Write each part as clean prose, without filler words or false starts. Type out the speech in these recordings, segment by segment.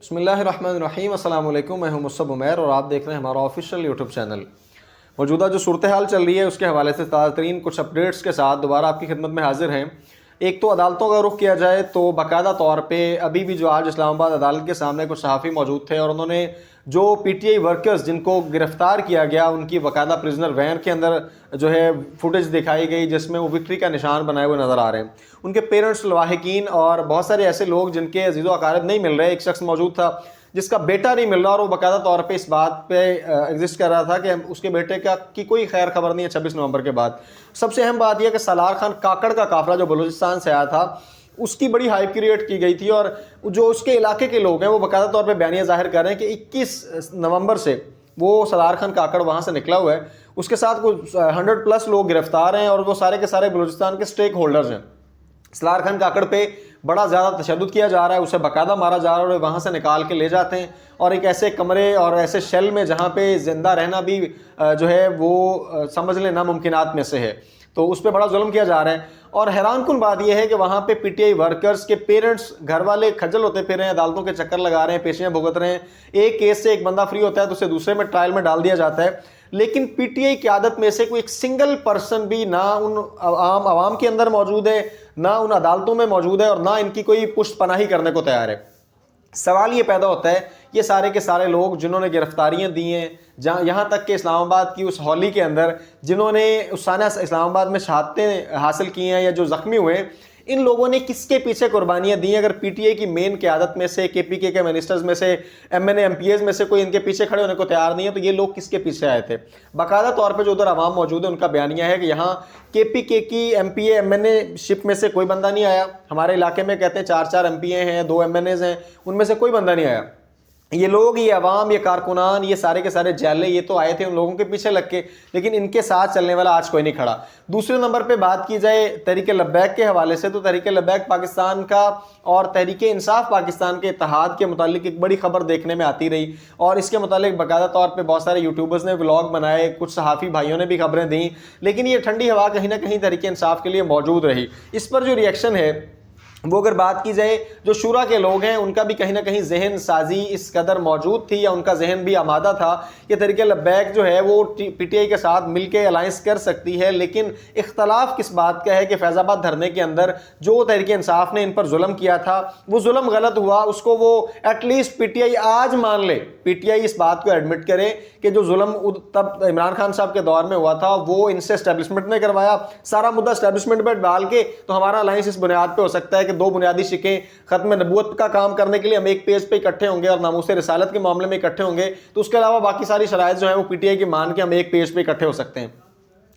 بسم اللہ الرحمن الرحیم۔ السلام علیکم، میں ہوں مصعب عمیر اور آپ دیکھ رہے ہیں ہمارا آفیشیل یوٹیوب چینل۔ موجودہ جو صورتحال چل رہی ہے اس کے حوالے سے تازہ ترین کچھ اپڈیٹس کے ساتھ دوبارہ آپ کی خدمت میں حاضر ہیں۔ ایک تو عدالتوں کا رخ کیا جائے تو باقاعدہ طور پہ ابھی بھی جو آج اسلام آباد عدالت کے سامنے کچھ صحافی موجود تھے اور انہوں نے جو پی ٹی آئی ورکرز جن کو گرفتار کیا گیا ان کی باقاعدہ پرزنر وین کے اندر جو ہے فوٹیج دکھائی گئی جس میں وہ وکٹری کا نشان بنائے ہوئے نظر آ رہے ہیں۔ ان کے پیرنٹس، لواحقین اور بہت سارے ایسے لوگ جن کے عزیز و اقارب نہیں مل رہے۔ ایک شخص موجود تھا جس کا بیٹا نہیں مل رہا اور وہ باقاعدہ طور پہ اس بات پہ ایگزسٹ کر رہا تھا کہ اس کے بیٹے کی کوئی خیر خبر نہیں ہے 26 نومبر کے بعد۔ سب سے اہم بات یہ کہ سالار خان کاکڑ کا قافلہ جو بلوچستان سے آیا تھا اس کی بڑی ہائپ کریٹ کی گئی تھی اور جو اس کے علاقے کے لوگ ہیں وہ باقاعدہ طور پہ بیانیہ ظاہر کر رہے ہیں کہ 21 نومبر سے وہ سالار خان کاکڑ وہاں سے نکلا ہوا ہے، اس کے ساتھ کچھ 100+ لوگ گرفتار ہیں اور وہ سارے کے سارے بلوچستان کے سٹیک ہولڈرز ہیں۔ سالار خان کاکڑ پہ بڑا زیادہ تشدد کیا جا رہا ہے، اسے باقاعدہ مارا جا رہا ہے اور وہاں سے نکال کے لے جاتے ہیں اور ایک ایسے کمرے اور ایسے شیل میں جہاں پہ زندہ رہنا بھی جو ہے وہ سمجھ لیں ناممکنات میں سے ہے، تو اس پہ بڑا ظلم کیا جا رہا ہے۔ اور حیران کن بات یہ ہے کہ وہاں پہ پی ٹی آئی ورکرز کے پیرنٹس، گھر والے کھجل ہوتے پھر رہے ہیں، عدالتوں کے چکر لگا رہے ہیں، پیشیاں بھگت رہے ہیں۔ ایک کیس سے ایک بندہ فری ہوتا ہے تو اسے دوسرے میں ٹرائل میں ڈال دیا جاتا ہے، لیکن پی ٹی آئی قیادت میں سے کوئی ایک سنگل پرسن بھی نہ ان عوام کے اندر موجود ہے، نہ ان عدالتوں میں موجود ہے اور نہ ان کی کوئی پشت پناہی کرنے کو تیار ہے۔ سوال یہ پیدا ہوتا ہے یہ سارے کے سارے لوگ جنہوں نے گرفتاریاں دی ہیں، یہاں تک کہ اسلام آباد کی اس ہولی کے اندر جنہوں نے اس سانحہ اسلام آباد میں شہادتیں حاصل کی ہیں یا جو زخمی ہوئے ہیں، ان لوگوں نے کس کے پیچھے قربانیاں دی ہیں؟ اگر پی ٹی آئی کی مین قیادت میں سے، کے پی کے منسٹرز میں سے، M N A M P As میں سے کوئی ان کے پیچھے کھڑے ہونے کو تیار نہیں ہے تو یہ لوگ کس کے پیچھے آئے تھے؟ باقاعدہ طور پہ جو ادھر عوام موجود ہے ان کا بیانیہ ہے کہ یہاں کے پی کے کی M P A M N A ship میں سے کوئی بندہ نہیں آیا۔ ہمارے علاقے میں کہتے ہیں 4 ایم پی اے ہیں، 2 ایم این ایز ہیں، ان میں سے کوئی بندہ نہیں آیا۔ یہ لوگ، یہ عوام، یہ کارکنان، یہ سارے کے سارے جیلے، یہ تو آئے تھے ان لوگوں کے پیچھے لگ کے، لیکن ان کے ساتھ چلنے والا آج کوئی نہیں کھڑا۔ دوسرے نمبر پہ بات کی جائے تحریک لبیک کے حوالے سے تو تحریک لبیک پاکستان کا اور تحریک انصاف پاکستان کے اتحاد کے متعلق ایک بڑی خبر دیکھنے میں آتی رہی اور اس کے متعلق باقاعدہ طور پہ بہت سارے یوٹیوبرز نے ولاگ بنائے، کچھ صحافی بھائیوں نے بھی خبریں دیں، لیکن یہ ٹھنڈی ہوا کہیں نہ کہیں تحریک انصاف کے لیے موجود رہی۔ اس پر جو ریئیکشن ہے وہ اگر بات کی جائے جو شورا کے لوگ ہیں ان کا بھی کہیں نہ کہیں ذہن سازی اس قدر موجود تھی یا ان کا ذہن بھی آمادہ تھا کہ تحریک لبیک جو ہے وہ پی ٹی آئی کے ساتھ مل کے الائنس کر سکتی ہے، لیکن اختلاف کس بات کا ہے کہ فیض آباد دھرنے کے اندر جو تحریک انصاف نے ان پر ظلم کیا تھا وہ ظلم غلط ہوا، اس کو وہ ایٹ لیسٹ پی ٹی آئی آج مان لے، پی ٹی آئی اس بات کو ایڈمٹ کرے کہ جو ظلم تب عمران خان صاحب کے دور میں ہوا تھا وہ ان سے اسٹیبلشمنٹ نے کروایا، سارا مدعا اسٹیبلشمنٹ پہ ڈال کے تو ہمارا الائنس اس بنیاد پہ ہو سکتا ہے کہ 2 بنیادی شقیں ختم نبوت کا کام کرنے کے لیے ہم ایک پیج پہ اکٹھے ہوں گے اور ناموس رسالت کے معاملے میں اکٹھے ہوں گے، تو اس کے علاوہ باقی ساری شرائط جو ہیں وہ پی ٹی آئی کی مان کے ہم ایک پیج پہ اکٹھے ہو سکتے ہیں۔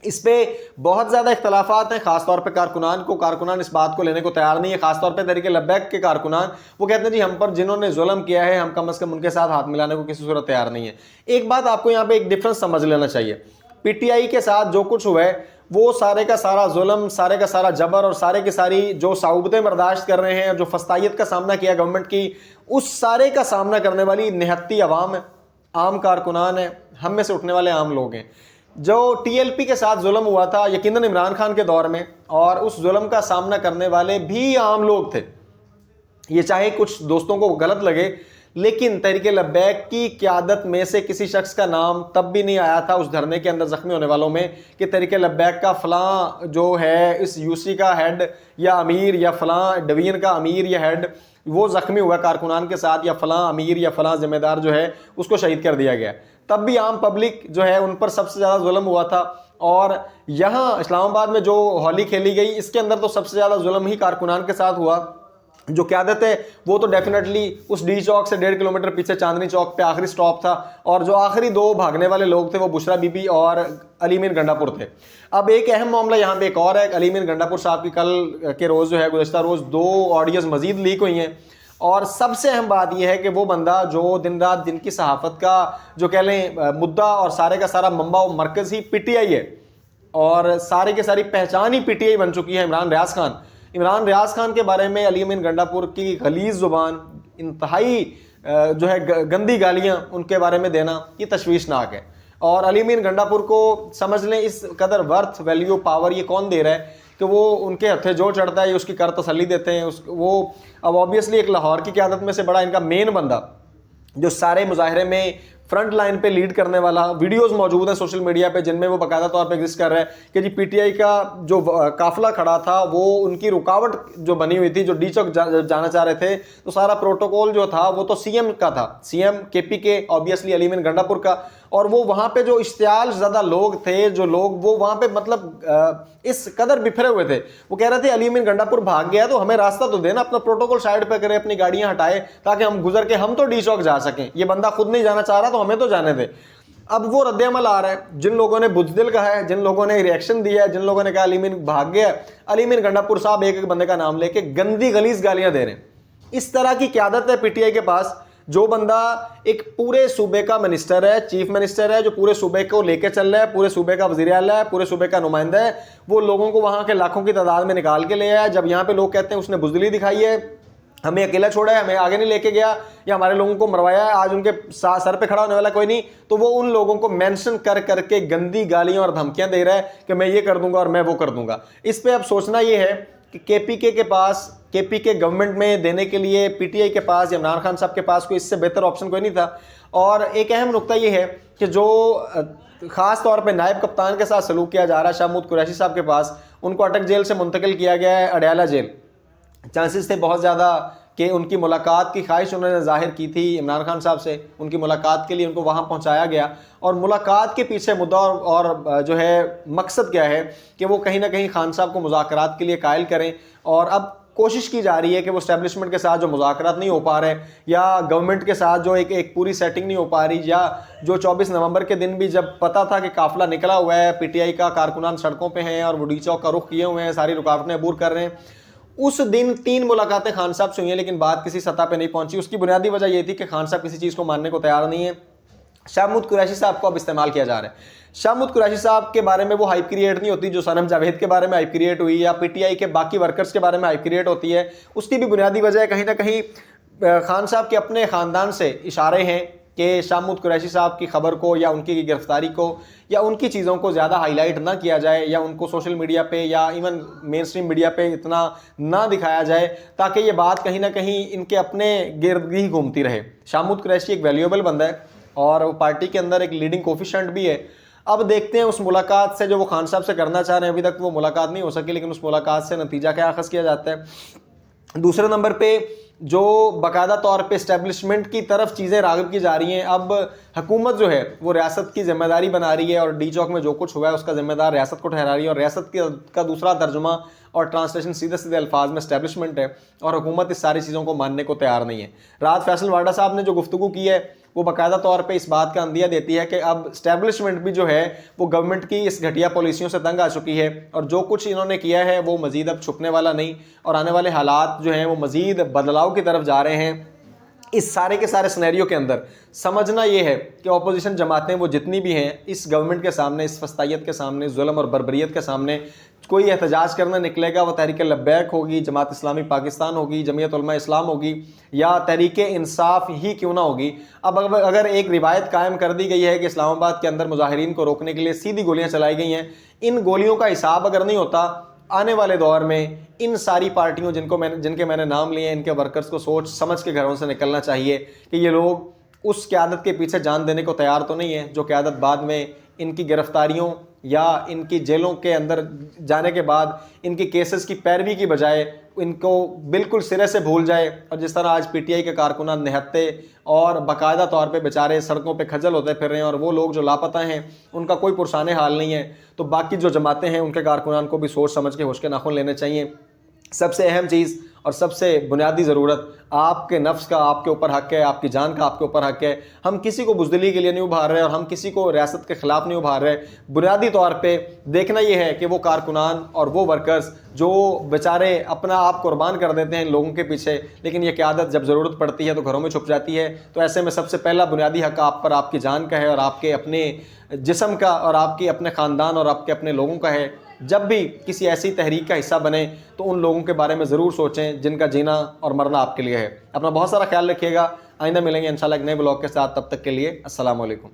اس پہ بہت زیادہ اختلافات ہیں، خاص طور پہ کارکنان اس بات کو لینے کو تیار نہیں ہے، خاص طور پہ تحریک لبیک کے کارکنان، وہ کہتے ہیں جی ہم پر جنہوں نے ظلم کیا ہے ہم کم از کم ان کے ساتھ ہاتھ ملانے کو کسی صورت تیار نہیں ہے۔ ایک بات آپ کو یہاں پہ ایک ڈفرنس سمجھ لینا چاہیے، پی ٹی آئی کے ساتھ جو کچھ ہوا ہے وہ سارے کا سارا ظلم، سارے کا سارا جبر اور سارے کی ساری جو صعوبتیں برداشت کر رہے ہیں، جو فسطائیت کا سامنا کیا گورنمنٹ کی، اس سارے کا سامنا کرنے والی نہتی عوام ہے، عام کارکنان ہیں، ہم میں سے اٹھنے والے عام لوگ ہیں۔ جو ٹی ایل پی کے ساتھ ظلم ہوا تھا یقیناً عمران خان کے دور میں، اور اس ظلم کا سامنا کرنے والے بھی عام لوگ تھے، یہ چاہے کچھ دوستوں کو غلط لگے، لیکن تحریک لبیک کی قیادت میں سے کسی شخص کا نام تب بھی نہیں آیا تھا اس دھرنے کے اندر زخمی ہونے والوں میں کہ تحریک لبیک کا فلاں جو ہے اس یو سی کا ہیڈ یا امیر یا فلاں ڈویژن کا امیر یا ہیڈ وہ زخمی ہوا کارکنان کے ساتھ، یا فلاں امیر یا فلاں ذمہ دار جو ہے اس کو شہید کر دیا گیا۔ تب بھی عام پبلک جو ہے ان پر سب سے زیادہ ظلم ہوا تھا، اور یہاں اسلام آباد میں جو ہولی کھیلی گئی اس کے اندر تو سب سے زیادہ ظلم ہی کارکنان کے ساتھ ہوا۔ جو قیادت ہے وہ تو ڈیفینیٹلی اس ڈی چوک سے 1.5 کلومیٹر پیچھے چاندنی چوک پہ آخری سٹاپ تھا، اور جو آخری 2 بھاگنے والے لوگ تھے وہ بشرا بی بی اور علی مین گنڈا پور تھے۔ اب ایک اہم معاملہ یہاں پہ ایک اور ہے، علی مین گنڈا پور صاحب کی کل کے روز جو ہے گزشتہ روز 2 آڈیوز مزید لیک ہوئی ہیں، اور سب سے اہم بات یہ ہے کہ وہ بندہ جو دن رات جن کی صحافت کا جو کہہ لیں مدعا اور سارے کا سارا منبع و مرکز ہی پی ٹی آئی ہے اور سارے کے ساری پہچان ہی پی ٹی آئی بن چکی ہے، عمران ریاض خان کے بارے میں علی امین گنڈا پور کی غلیظ زبان، انتہائی جو ہے گندی گالیاں ان کے بارے میں دینا یہ تشویشناک ہے، اور علی امین گنڈا پور کو سمجھ لیں اس قدر ورتھ، ویلیو، پاور یہ کون دے رہا ہے کہ وہ ان کے ہتھے جو چڑھتا ہے یہ اس کی کر تسلی دیتے ہیں۔ وہ اب آبویسلی ایک لاہور کی قیادت میں سے بڑا ان کا مین بندہ جو سارے مظاہرے میں فرنٹ لائن پہ لیڈ کرنے والا، ویڈیوز موجود ہیں سوشل میڈیا پہ جن میں وہ باقاعدہ طور پہ ایگزسٹ کر رہا ہے کہ جی پی ٹی آئی کا جو قافلہ کھڑا تھا وہ ان کی رکاوٹ جو بنی ہوئی تھی، جو ڈی چوک جانا چاہ رہے تھے، تو سارا پروٹوکول جو تھا وہ تو سی ایم کا تھا، سی ایم کے پی کے آبویسلی علی امین گنڈا پور کا، اور وہ وہاں پہ جو اشتعال زدہ لوگ تھے، جو لوگ وہ وہاں پہ مطلب اس قدر بکھرے ہوئے تھے، وہ کہہ رہے تھے علی امین گنڈا پور بھاگ گیا تو ہمیں راستہ تو دینا، اپنا پروٹوکول سائڈ پہ کرے، اپنی گاڑیاں ہٹائے تاکہ ہم گزر کے ہم تو ڈی چوک جا سکیں، یہ بندہ خود نہیں جانا چاہ رہا تو ہمیں تو جانے دے۔ اب وہ رد عمل آ رہا ہے، جن لوگوں نے بزدل کہا ہے، جن لوگوں نے ریئیکشن دیا ہے، جن لوگوں نے کہا علی امین بھاگ گیا، علی امین گنڈا پور صاحب ایک ایک بندے کا نام لے کے گندی غلیظ گالیاں دے رہے ہیں۔ اس طرح کی قیادت ہے پی ٹی آئی کے پاس، جو بندہ ایک پورے صوبے کا منسٹر ہے، چیف منسٹر ہے، جو پورے صوبے کو لے کے چل رہا ہے، پورے صوبے کا وزیر اعلیٰ ہے، پورے صوبے کا نمائندہ ہے، وہ لوگوں کو وہاں کے لاکھوں کی تعداد میں نکال کے لے آیا۔ جب یہاں پہ لوگ کہتے ہیں اس نے بزدلی دکھائی ہے، ہمیں اکیلا چھوڑا ہے، ہمیں آگے نہیں لے کے گیا، یا ہمارے لوگوں کو مروایا ہے، آج ان کے سر پہ کھڑا ہونے والا کوئی نہیں، تو وہ ان لوگوں کو مینشن کر کر کے گندی گالیاں اور دھمکیاں دے رہا ہے کہ میں یہ کر دوں گا اور میں وہ کر دوں گا۔ اس پہ اب سوچنا یہ ہے کہ کے پی کے پاس، کے پی کے گورنمنٹ میں دینے کے لیے پی ٹی آئی کے پاس یا عمران خان صاحب کے پاس کوئی اس سے بہتر آپشن کوئی نہیں تھا۔ اور ایک اہم نقطہ یہ ہے کہ جو خاص طور پہ نائب کپتان کے ساتھ سلوک کیا جا رہا ہے شاہ محمود قریشی صاحب کے پاس، ان کو اٹک جیل سے منتقل کیا گیا ہے اڈیالہ جیل۔ چانسز تھے بہت زیادہ کہ ان کی ملاقات کی خواہش انہوں نے ظاہر کی تھی عمران خان صاحب سے، ان کی ملاقات کے لیے ان کو وہاں پہنچایا گیا، اور ملاقات کے پیچھے مدعا اور جو ہے مقصد کیا ہے کہ وہ کہیں نہ کہیں خان صاحب کو مذاکرات کے لیے قائل کریں۔ اور اب کوشش کی جا رہی ہے کہ وہ اسٹیبلشمنٹ کے ساتھ جو مذاکرات نہیں ہو پا رہے، یا گورنمنٹ کے ساتھ جو ایک پوری سیٹنگ نہیں ہو پا رہی، یا جو 24 نومبر کے دن بھی جب پتہ تھا کہ قافلہ نکلا ہوا ہے، پی ٹی آئی کا کارکنان سڑکوں پہ ہیں اور وہ ڈی چوک کا رخ کیے ہوئے ہیں، ساری رکاوٹیں عبور کر رہے ہیں، اس دن 3 ملاقاتیں خان صاحب سے ہوئی ہیں لیکن بات کسی سطح پہ نہیں پہنچی۔ اس کی بنیادی وجہ یہ تھی کہ خان صاحب کسی چیز کو ماننے کو تیار نہیں ہے۔ شاہ محمود قریشی صاحب کو اب استعمال کیا جا رہا ہے۔ شاہ محمود قریشی صاحب کے بارے میں وہ ہائپ کریٹ نہیں ہوتی جو صنم جاوید کے بارے میں ہائپ کریٹ ہوئی، یا پی ٹی آئی کے باقی ورکرز کے بارے میں ہائپ کریٹ ہوتی ہے۔ اس کی بھی بنیادی وجہ ہے کہیں نہ کہیں خان صاحب کے اپنے خاندان سے اشارے ہیں کہ شاہ محمود قریشی صاحب کی خبر کو یا ان کی گرفتاری کو یا ان کی چیزوں کو زیادہ ہائی لائٹ نہ کیا جائے، یا ان کو سوشل میڈیا پہ یا ایون مین اسٹریم میڈیا پہ اتنا نہ دکھایا جائے، تاکہ یہ بات کہیں نہ کہیں ان کے اپنے گرد ہی گھومتی رہے۔ شاہ محمود قریشی ایک ویلیوبل بندہ ہے اور وہ پارٹی کے اندر ایک لیڈنگ کوفیشنٹ بھی ہے۔ اب دیکھتے ہیں اس ملاقات سے جو وہ خان صاحب سے کرنا چاہ رہے ہیں، ابھی تک وہ ملاقات نہیں ہو سکی، لیکن اس ملاقات سے نتیجہ کیا اخذ کیا جاتا ہے۔ دوسرے نمبر پہ جو باقاعدہ طور پہ اسٹیبلشمنٹ کی طرف چیزیں راغب کی جا رہی ہیں، اب حکومت جو ہے وہ ریاست کی ذمہ داری بنا رہی ہے، اور ڈی چوک میں جو کچھ ہوا ہے اس کا ذمہ دار ریاست کو ٹھہرا رہی ہے، اور ریاست کا دوسرا ترجمہ اور ٹرانسلیشن سیدھے سیدھے الفاظ میں اسٹیبلشمنٹ ہے، اور حکومت اس ساری چیزوں کو ماننے کو تیار نہیں ہے۔ رات فیصل واڈا صاحب نے جو گفتگو کی ہے وہ باقاعدہ طور پہ اس بات کا اندیہ دیتی ہے کہ اب اسٹیبلشمنٹ بھی جو ہے وہ گورنمنٹ کی اس گھٹیا پالیسیوں سے تنگ آ چکی ہے، اور جو کچھ انہوں نے کیا ہے وہ مزید اب چھپنے والا نہیں، اور آنے والے حالات جو ہیں وہ مزید بدلاؤ کی طرف جا رہے ہیں۔ اس سارے کے سارے سنیریو کے اندر سمجھنا یہ ہے کہ اپوزیشن جماعتیں وہ جتنی بھی ہیں اس گورنمنٹ کے سامنے، اس فسطائیت کے سامنے، ظلم اور بربریت کے سامنے کوئی احتجاج کرنا نکلے گا، وہ تحریک لبیک ہوگی، جماعت اسلامی پاکستان ہوگی، جمعیت علماء اسلام ہوگی، یا تحریک انصاف ہی کیوں نہ ہوگی۔ اب اگر ایک روایت قائم کر دی گئی ہے کہ اسلام آباد کے اندر مظاہرین کو روکنے کے لیے سیدھی گولیاں چلائی گئی ہیں، ان گولیوں کا حساب اگر نہیں ہوتا، آنے والے دور میں ان ساری پارٹیوں جن کے میں نے نام لیے ہیں، ان کے ورکرز کو سوچ سمجھ کے گھروں سے نکلنا چاہیے کہ یہ لوگ اس قیادت کے پیچھے جان دینے کو تیار تو نہیں ہے جو قیادت بعد میں ان کی گرفتاریوں یا ان کی جیلوں کے اندر جانے کے بعد ان کی کیسز کی پیروی کی بجائے ان کو بالکل سرے سے بھول جائے۔ اور جس طرح آج پی ٹی آئی کے کارکنان نہتے اور باقاعدہ طور پہ بیچارے سڑکوں پہ کھجل ہوتے پھر رہے ہیں، اور وہ لوگ جو لاپتہ ہیں ان کا کوئی پرسان حال نہیں ہے، تو باقی جو جماعتیں ہیں ان کے کارکنان کو بھی سوچ سمجھ کے ہوش کے ناخن لینے چاہیے۔ سب سے اہم چیز اور سب سے بنیادی ضرورت، آپ کے نفس کا آپ کے اوپر حق ہے، آپ کی جان کا آپ کے اوپر حق ہے۔ ہم کسی کو بزدلی کے لیے نہیں ابھار رہے اور ہم کسی کو ریاست کے خلاف نہیں ابھار رہے۔ بنیادی طور پہ دیکھنا یہ ہے کہ وہ کارکنان اور وہ ورکرز جو بیچارے اپنا آپ قربان کر دیتے ہیں ان لوگوں کے پیچھے، لیکن یہ قیادت جب ضرورت پڑتی ہے تو گھروں میں چھپ جاتی ہے، تو ایسے میں سب سے پہلا بنیادی حق آپ پر آپ کی جان کا ہے، اور آپ کے اپنے جسم کا، اور آپ کے اپنے خاندان اور آپ کے اپنے لوگوں کا ہے۔ جب بھی کسی ایسی تحریک کا حصہ بنے تو ان لوگوں کے بارے میں ضرور سوچیں جن کا جینا اور مرنا آپ کے لیے ہے۔ اپنا بہت سارا خیال رکھیے گا، آئندہ ملیں گے انشاءاللہ ایک نئے بلاگ کے ساتھ، تب تک کے لیے السلام علیکم۔